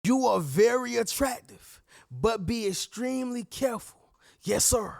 You are very attractive, but be extremely careful. Yes, sir.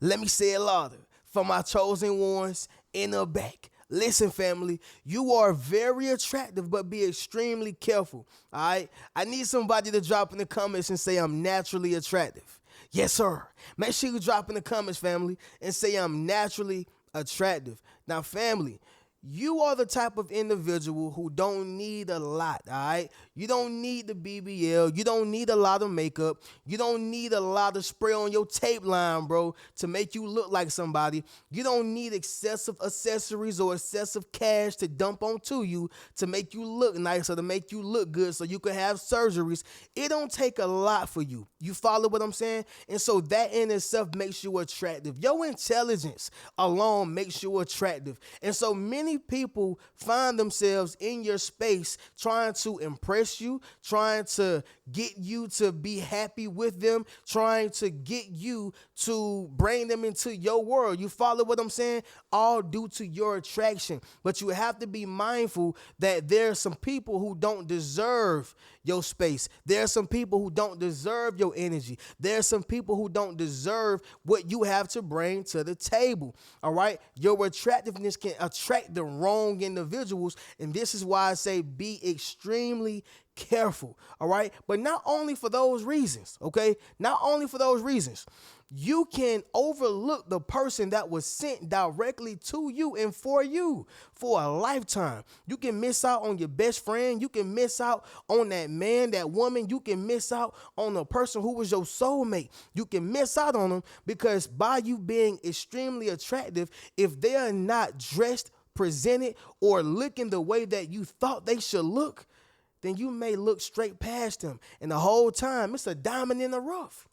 Let me say it louder for my chosen ones in the back. Listen, family, you are very attractive, but be extremely careful. All right. I need somebody to drop in the comments and say I'm naturally attractive. Yes, sir. Make sure you drop in the comments, family, and say I'm naturally attractive. Now, family, you are the type of individual who don't need a lot, all right? You don't need the BBL. You don't need a lot of makeup. You don't need a lot of spray on your tape line, bro, to make you look like somebody. You don't need excessive accessories or excessive cash to dump onto you to make you look nice or to make you look good so you can have surgeries. It don't take a lot for you. You follow what I'm saying? And so that in itself makes you attractive. Your intelligence alone makes you attractive. And so many people find themselves in your space trying to impress you, trying to get you to be happy with them, trying to get you to bring them into your world. You follow what I'm saying? All due to your attraction. But you have to be mindful that there are some people who don't deserve your space. There are some people who don't deserve your energy. There are some people who don't deserve what you have to bring to the table. All right? Your attractiveness can attract the wrong individuals. And this is why I say be extremely careful. All right? But not only for those reasons, okay? Not only for those reasons. You can overlook the person that was sent directly to you and for you for a lifetime. You can miss out on your best friend. You can miss out on that man, that woman. You can miss out on the person who was your soulmate. You can miss out on them because by you being extremely attractive, if they are not dressed, presented, or looking the way that you thought they should look, then you may look straight past them. And the whole time, it's a diamond in the rough.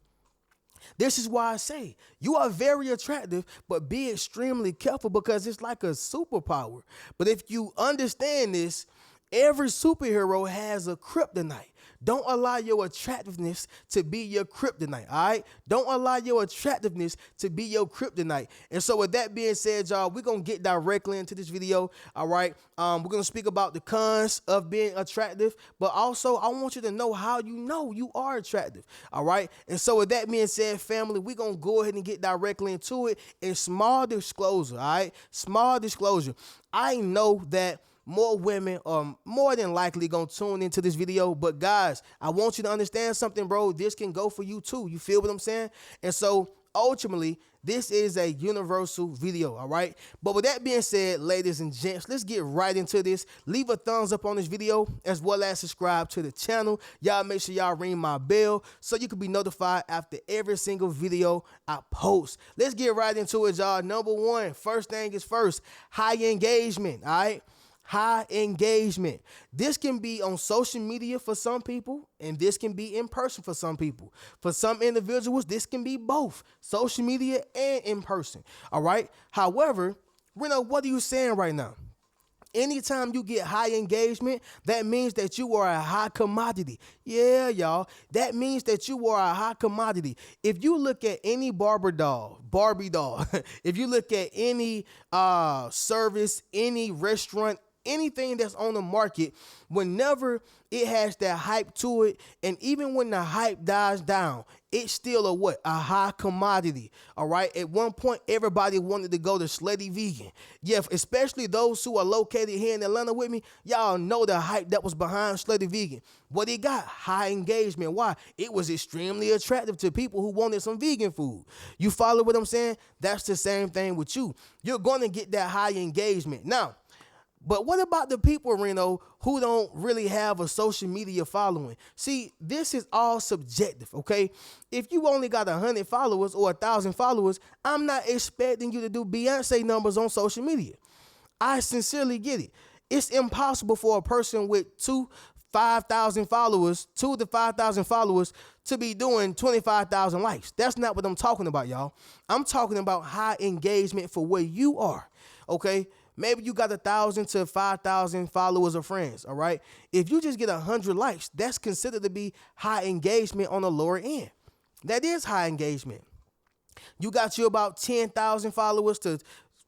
This is why I say you are very attractive, but be extremely careful because it's like a superpower. But if you understand this, every superhero has a kryptonite. Don't allow your attractiveness to be your kryptonite, all right? Don't allow your attractiveness to be your kryptonite. And so with that being said, y'all, we're going to get directly into this video, all right? We're going to speak about the cons of being attractive, but also I want you to know how you know you are attractive, all right? And so with that being said, family, we're going to go ahead and get directly into it. And small disclosure, all right? Small disclosure. I know that more women are more than likely going to tune into this video. But guys, I want you to understand something, bro. This can go for you too. You feel what I'm saying? And so ultimately, this is a universal video, all right? But with that being said, ladies and gents, let's get right into this. Leave a thumbs up on this video as well as subscribe to the channel. Y'all make sure y'all ring my bell so you can be notified after every single video I post. Let's get right into it, y'all. Number one, first thing is first, high engagement, all right? High engagement. This can be on social media for some people, and this can be in person for some people. For some individuals, this can be both social media and in person. All right. However, Reno, what are you saying right now? Anytime you get high engagement, that means that you are a high commodity. Yeah, y'all. That means that you are a high commodity. If you look at any Barbie doll, if you look at any service, any restaurant, anything that's on the market, whenever it has that hype to it, and even when the hype dies down, it's still a what? A high commodity, all right? At one point, everybody wanted to go to Slutty Vegan. Yeah, especially those who are located here in Atlanta with me, y'all know the hype that was behind Slutty Vegan. What it got? High engagement. Why? It was extremely attractive to people who wanted some vegan food. You follow what I'm saying? That's the same thing with you. You're going to get that high engagement. Now, but what about the people, Reno, who don't really have a social media following? See, this is all subjective, okay? If you only got 100 followers or 1,000 followers, I'm not expecting you to do Beyonce numbers on social media. I sincerely get it. It's impossible for a person with 2 to 5,000 followers to be doing 25,000 likes. That's not what I'm talking about, y'all. I'm talking about high engagement for where you are, okay? Maybe you got 1,000 to 5,000 followers or friends, all right? If you just get 100 likes, that's considered to be high engagement on the lower end. That is high engagement. You got you about 10,000 followers to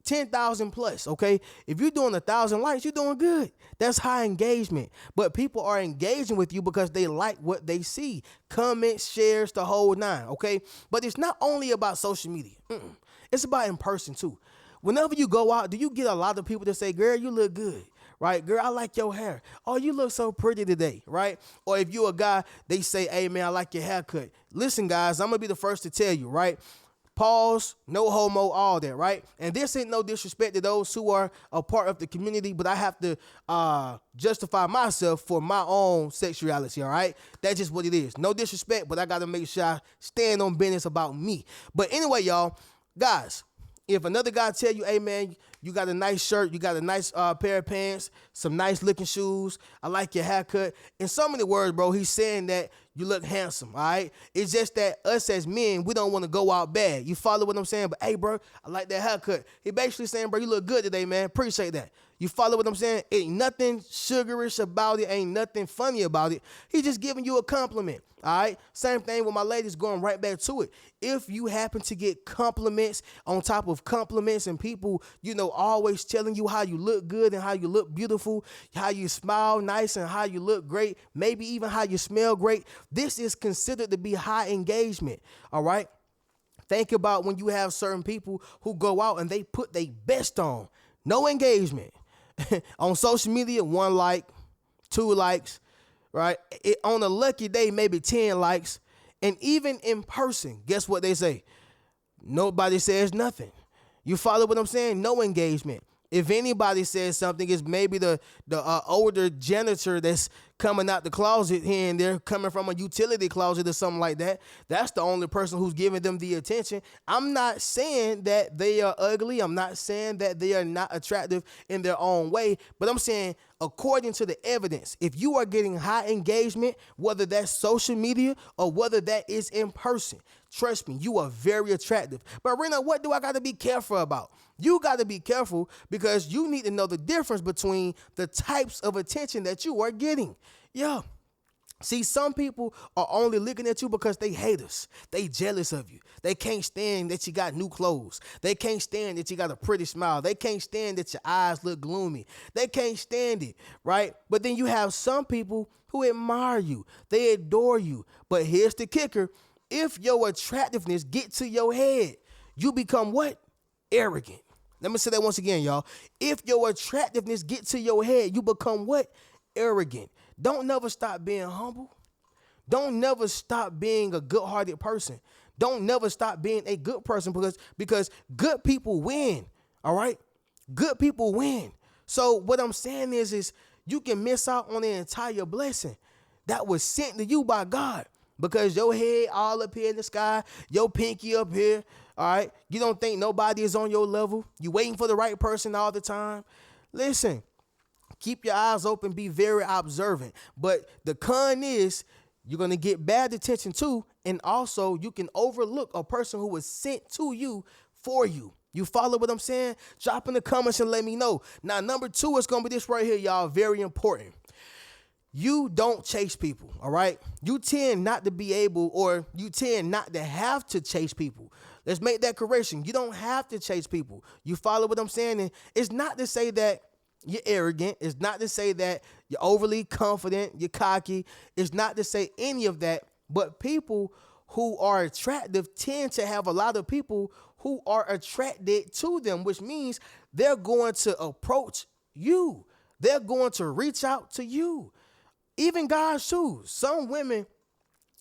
10,000 plus, okay? If you're doing 1,000 likes, you're doing good. That's high engagement. But people are engaging with you because they like what they see. Comments, shares, the whole nine, okay? But it's not only about social media. It's about in person too. Whenever you go out, do you get a lot of people that say, girl, you look good? Right? Girl, I like your hair. Oh, you look so pretty today, right? Or if you a guy, they say, hey, man, I like your haircut. Listen, guys, I'm going to be the first to tell you, right? Pause, no homo, all that, right? And this ain't no disrespect to those who are a part of the community, but I have to justify myself for my own sexuality, all right? That's just what it is. No disrespect, but I got to make sure I stand on business about me. But anyway, y'all, guys, if another guy tell you, hey, man, you got a nice shirt, you got a nice pair of pants, some nice looking shoes, I like your haircut. In so many words, bro, he's saying that you look handsome, all right? It's just that us as men, we don't want to go out bad. You follow what I'm saying? But, hey, bro, I like that haircut. He basically saying, bro, you look good today, man. Appreciate that. You follow what I'm saying? Ain't nothing sugarish about it. Ain't nothing funny about it. He just giving you a compliment, all right? Same thing with my ladies, going right back to it. If you happen to get compliments on top of compliments and people, you know, always telling you how you look good and how you look beautiful, how you smile nice and how you look great, maybe even how you smell great, this is considered to be high engagement, all right? Think about when you have certain people who go out and they put their best on. No engagement. On social media, 1 like, 2 likes, right? On a lucky day, maybe 10 likes. And even in person, guess what they say? Nobody says nothing. You follow what I'm saying? No engagement. If anybody says something, it's maybe the older janitor that's coming out the closet here and there, coming from a utility closet or something like that. That's the only person who's giving them the attention. I'm not saying that they are ugly. I'm not saying that they are not attractive in their own way. But I'm saying, according to the evidence, if you are getting high engagement, whether that's social media or whether that is in person, trust me, you are very attractive. But Rena, what do I got to be careful about? You got to be careful because you need to know the difference between the types of attention that you are getting. Yeah. See, some people are only looking at you because they hate us. They jealous of you. They can't stand that you got new clothes. They can't stand that you got a pretty smile. They can't stand that your eyes look gloomy. They can't stand it, right? But then you have some people who admire you. They adore you. But here's the kicker. If your attractiveness get to your head, you become what? Arrogant. Let me say that once again, y'all. If your attractiveness get to your head, you become what? Arrogant. Don't never stop being humble. Don't never stop being a good-hearted person. Don't never stop being a good person because good people win, all right? Good people win. So what I'm saying is you can miss out on the entire blessing that was sent to you by God because your head all up here in the sky, your pinky up here, all right? You don't think nobody is on your level. You waiting for the right person all the time. Listen. Keep your eyes open, be very observant. But the con is you're going to get bad attention too, and also you can overlook a person who was sent to you for you. You follow what I'm saying? Drop in the comments and let me know. Now, number 2 is going to be this right here, y'all. Very important. You don't chase people, all right? You tend not to be able, or you tend not to have to chase people. Let's make that correction. You don't have to chase people. You follow what I'm saying? And it's not to say that you're arrogant. It's not to say that you're overly confident, you're cocky. It's not to say any of that. But people who are attractive tend to have a lot of people who are attracted to them, which means they're going to approach you. They're going to reach out to you. Even guys too. Some women,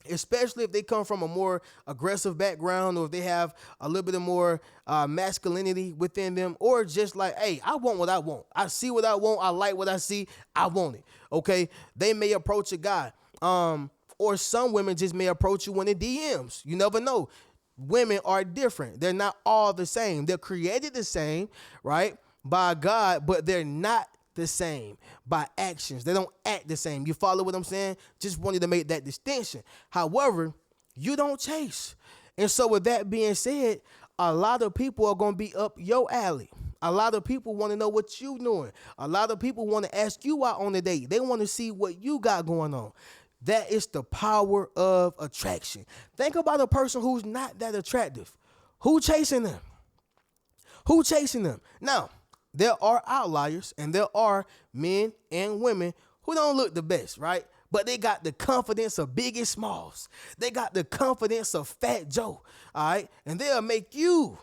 especially if they come from a more aggressive background or if they have a little bit of more masculinity within them, or just like, hey, I want what I want. I see what I want. I like what I see. I want it. Okay. They may approach a guy. Or some women just may approach you in the DMs. You never know. Women are different. They're not all the same. They're created the same, right, by God, but they're not the same by actions. They don't act the same. You follow what I'm saying? Just wanted to make that distinction. However, you don't chase. And so with that being said, a lot of people are going to be up your alley. A lot of people want to know what you're doing. A lot of people want to ask you out on a date. They want to see what you got going on. That is the power of attraction. Think about a person who's not that attractive. Who chasing them? Who chasing them? Now, there are outliers and there are men and women who don't look the best, right? But they got the confidence of Biggie Smalls. They got the confidence of Fat Joe, all right? And they'll make you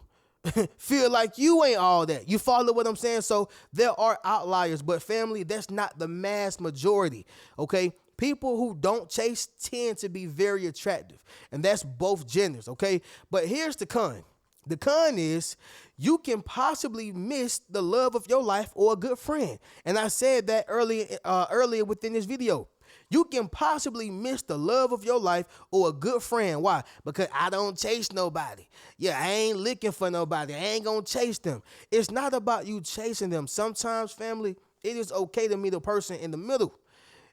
feel like you ain't all that. You follow what I'm saying? So there are outliers, but family, that's not the mass majority, okay? People who don't chase tend to be very attractive, and that's both genders, okay? But here's the con. The con is you can possibly miss the love of your life or a good friend. And I said that earlier within this video. You can possibly miss the love of your life or a good friend. Why? Because I don't chase nobody. Yeah, I ain't looking for nobody. I ain't gonna chase them. It's not about you chasing them. Sometimes, family, it is okay to meet a person in the middle.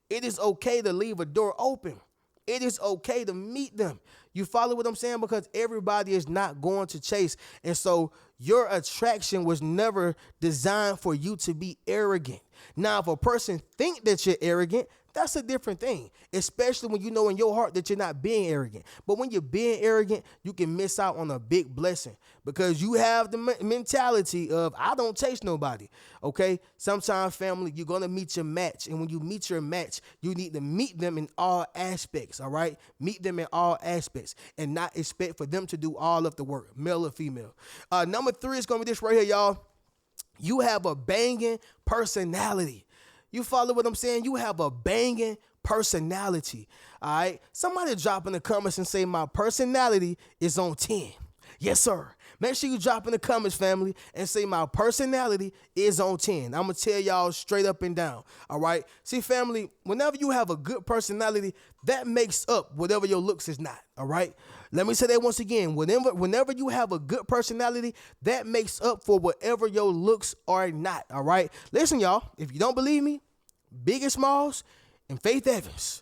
It is okay to leave a door open. It is okay to meet them. You follow what I'm saying? Because everybody is not going to chase. And so your attraction was never designed for you to be arrogant. Now, if a person think that you're arrogant, that's a different thing, especially when you know in your heart that you're not being arrogant. But when you're being arrogant, you can miss out on a big blessing because you have the mentality of, I don't chase nobody, okay? Sometimes, family, you're going to meet your match. And when you meet your match, you need to meet them in all aspects, all right? Meet them in all aspects and not expect for them to do all of the work, male or female. Number 3 is going to be this right here, y'all. You have a banging personality. You follow what I'm saying? You have a banging personality, all right? Somebody drop in the comments and say, my personality is on 10. Yes, sir. Make sure you drop in the comments, family, and say my personality is on 10. I'm going to tell y'all straight up and down, all right? See, family, whenever you have a good personality, that makes up whatever your looks is not, all right? Let me say that once again. Whenever you have a good personality, that makes up for whatever your looks are not, all right? Listen, y'all, if you don't believe me, Biggie Smalls and Faith Evans.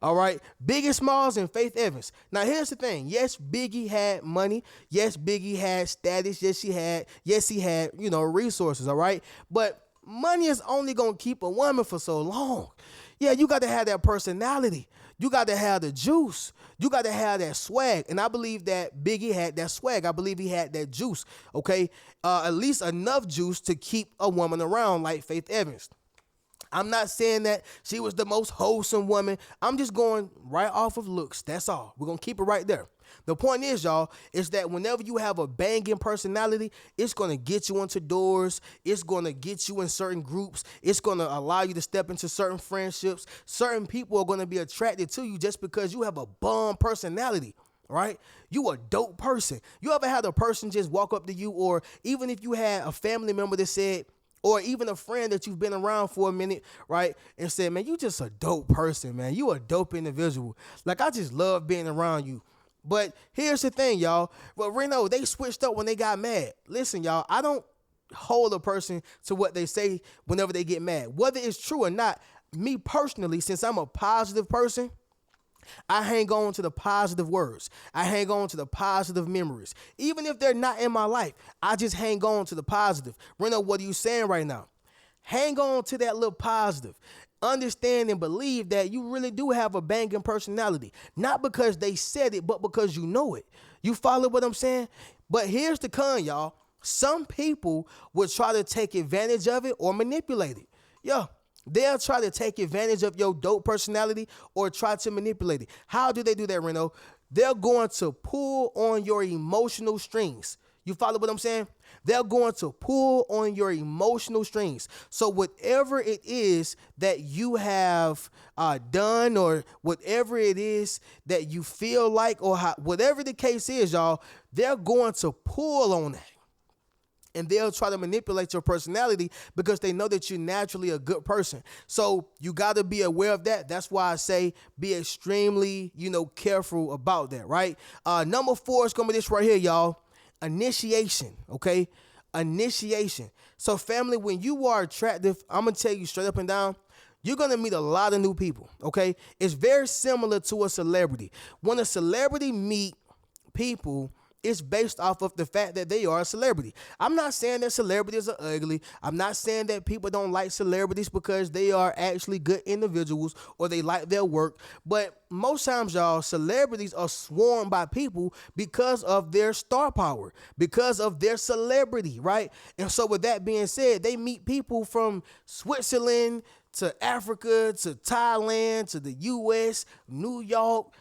All right, Biggie Smalls and Faith Evans. Now, here's the thing. Yes, Biggie had money. Yes, Biggie had status. Yes, he had, resources, all right? But money is only going to keep a woman for so long. Yeah, you got to have that personality. You got to have the juice. You got to have that swag. And I believe that Biggie had that swag. I believe he had that juice, okay? At least enough juice to keep a woman around like Faith Evans. I'm not saying that she was the most wholesome woman. I'm just going right off of looks. That's all. We're going to keep it right there. The point is, y'all, is that whenever you have a banging personality, it's going to get you into doors. It's going to get you in certain groups. It's going to allow you to step into certain friendships. Certain people are going to be attracted to you just because you have a bomb personality. Right? You a dope person. You ever had a person just walk up to you, or even if you had a family member that said, or even a friend that you've been around for a minute, right, and said, man, you just a dope person, man. You a dope individual. Like, I just love being around you. But here's the thing, y'all. Well, Reno, they switched up when they got mad. Listen, y'all, I don't hold a person to what they say whenever they get mad. Whether it's true or not, me personally, since I'm a positive person, I hang on to the positive words. I hang on to the positive memories. Even if they're not in my life, I just hang on to the positive. Reno, what are you saying right now? Hang on to that little positive. Understand and believe that you really do have a banging personality. Not because they said it, but because you know it. You follow what I'm saying? But here's the con, y'all. Some people will try to take advantage of it or manipulate it. Yeah. They'll try to take advantage of your dope personality or try to manipulate it. How do they do that, Reno? They're going to pull on your emotional strings. You follow what I'm saying? They're going to pull on your emotional strings. So whatever it is that you have done, or whatever it is that you feel like, or whatever the case is, y'all, they're going to pull on that. And they'll try to manipulate your personality because they know that you're naturally a good person. So you got to be aware of that. That's why I say be extremely, careful about that, right? Number 4 is going to be this right here, y'all. Initiation, okay? Initiation. So family, when you are attractive, I'm going to tell you straight up and down, you're going to meet a lot of new people, okay? It's very similar to a celebrity. When a celebrity meet people, It's based off of the fact that they are a celebrity. I'm not saying that celebrities are ugly. I'm not saying that people don't like celebrities because they are actually good individuals or they like their work. But most times, y'all, celebrities are swarmed by people because of their star power, because of their celebrity, right? And so with that being said, they meet people from Switzerland to Africa to Thailand to the US, New York,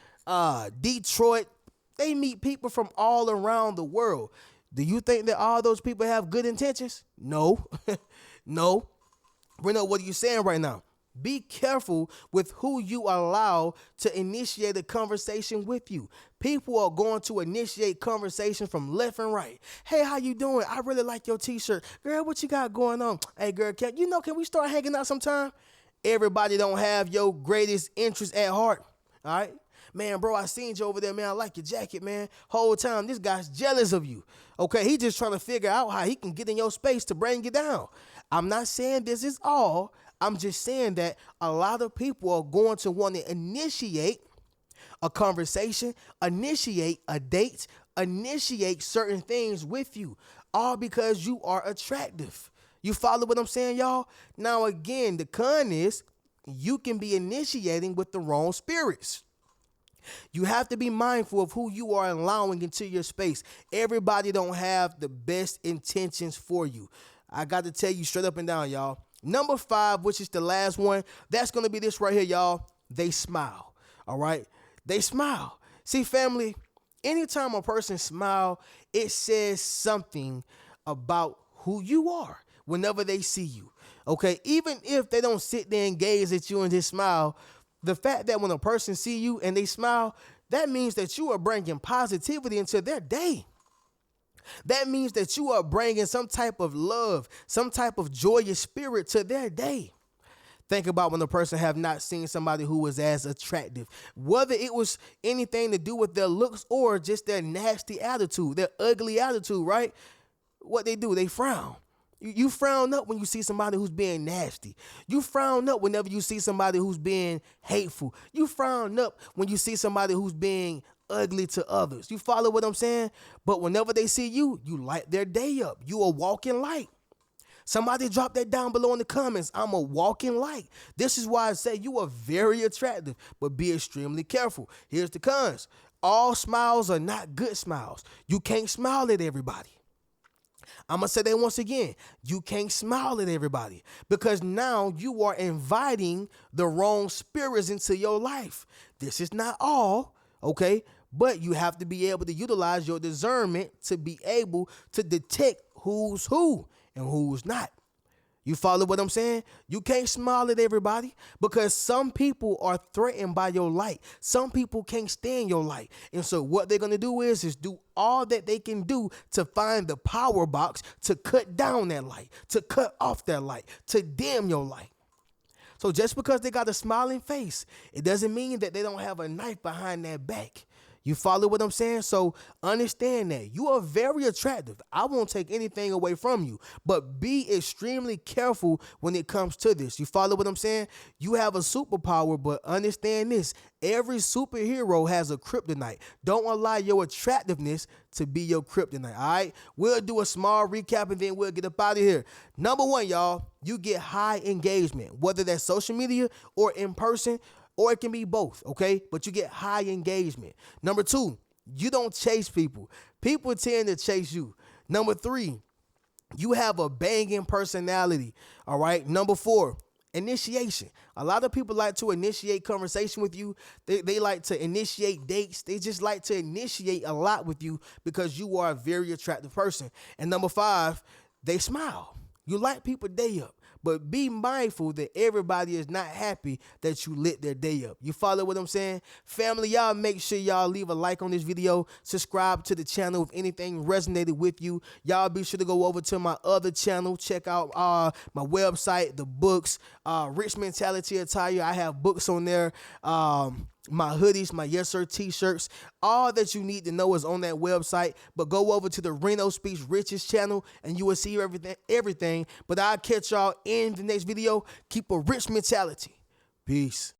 Detroit. They meet people from all around the world. Do you think that all those people have good intentions? No. No. Reno, what are you saying right now? Be careful with who you allow to initiate a conversation with you. People are going to initiate conversation from left and right. Hey, how you doing? I really like your t-shirt. Girl, what you got going on? Hey, girl, can we start hanging out sometime? Everybody don't have your greatest interest at heart. All right? Man, bro, I seen you over there, man. I like your jacket, man. Whole time, this guy's jealous of you. Okay, he just trying to figure out how he can get in your space to bring you down. I'm not saying this is all. I'm just saying that a lot of people are going to want to initiate a conversation, initiate a date, initiate certain things with you, all because you are attractive. You follow what I'm saying, y'all? Now, again, the con is you can be initiating with the wrong spirits. You have to be mindful of who you are allowing into your space. Everybody don't have the best intentions for you. I got to tell you straight up and down, y'all. Number 5, which is the last one, that's going to be this right here, y'all. They smile, all right? They smile. See, family, anytime a person smile, it says something about who you are whenever they see you, okay? Even if they don't sit there and gaze at you and just smile, the fact that when a person see you and they smile, that means that you are bringing positivity into their day. That means that you are bringing some type of love, some type of joyous spirit to their day. Think about when a person have not seen somebody who was as attractive, whether it was anything to do with their looks or just their nasty attitude, their ugly attitude, right? What they do, they frown. You frown up when you see somebody who's being nasty. You frown up whenever you see somebody who's being hateful. You frown up when you see somebody who's being ugly to others. You follow what I'm saying? But whenever they see you, you light their day up. You a walking light. Somebody drop that down below in the comments. I'm a walking light. This is why I say you are very attractive, but be extremely careful. Here's the cons. All smiles are not good smiles. You can't smile at everybody. I'm going to say that once again. You can't smile at everybody because now you are inviting the wrong spirits into your life. This is not all, okay? But you have to be able to utilize your discernment to be able to detect who's who and who's not. You follow what I'm saying? You can't smile at everybody because some people are threatened by your light. Some people can't stand your light. And so what they're going to do is do all that they can do to find the power box to cut down that light, to cut off that light, to dim your light. So just because they got a smiling face, it doesn't mean that they don't have a knife behind their back. You follow what I'm saying? So understand that you are very attractive. I won't take anything away from you, but be extremely careful when it comes to this. You follow what I'm saying? You have a superpower, but understand this. Every superhero has a kryptonite. Don't allow your attractiveness to be your kryptonite, all right? We'll do a small recap and then we'll get up out of here. Number 1, y'all, you get high engagement, whether that's social media or in person, or it can be both, okay? But you get high engagement. Number 2, you don't chase people. People tend to chase you. Number 3, you have a banging personality, all right? Number 4, initiation. A lot of people like to initiate conversation with you. They like to initiate dates. They just like to initiate a lot with you because you are a very attractive person. And number 5, they smile. You light people day up. But be mindful that everybody is not happy that you lit their day up. You follow what I'm saying? Family, y'all make sure y'all leave a like on this video. Subscribe to the channel if anything resonated with you. Y'all be sure to go over to my other channel. Check out my website, the books, Rich Mentality Attire. I have books on there. My hoodies, my Yes Sir t-shirts, all that you need to know is on that website. But go over to the Reno Speaks Riches channel and you will see everything. But I'll catch y'all in the next video. Keep a rich mentality. Peace.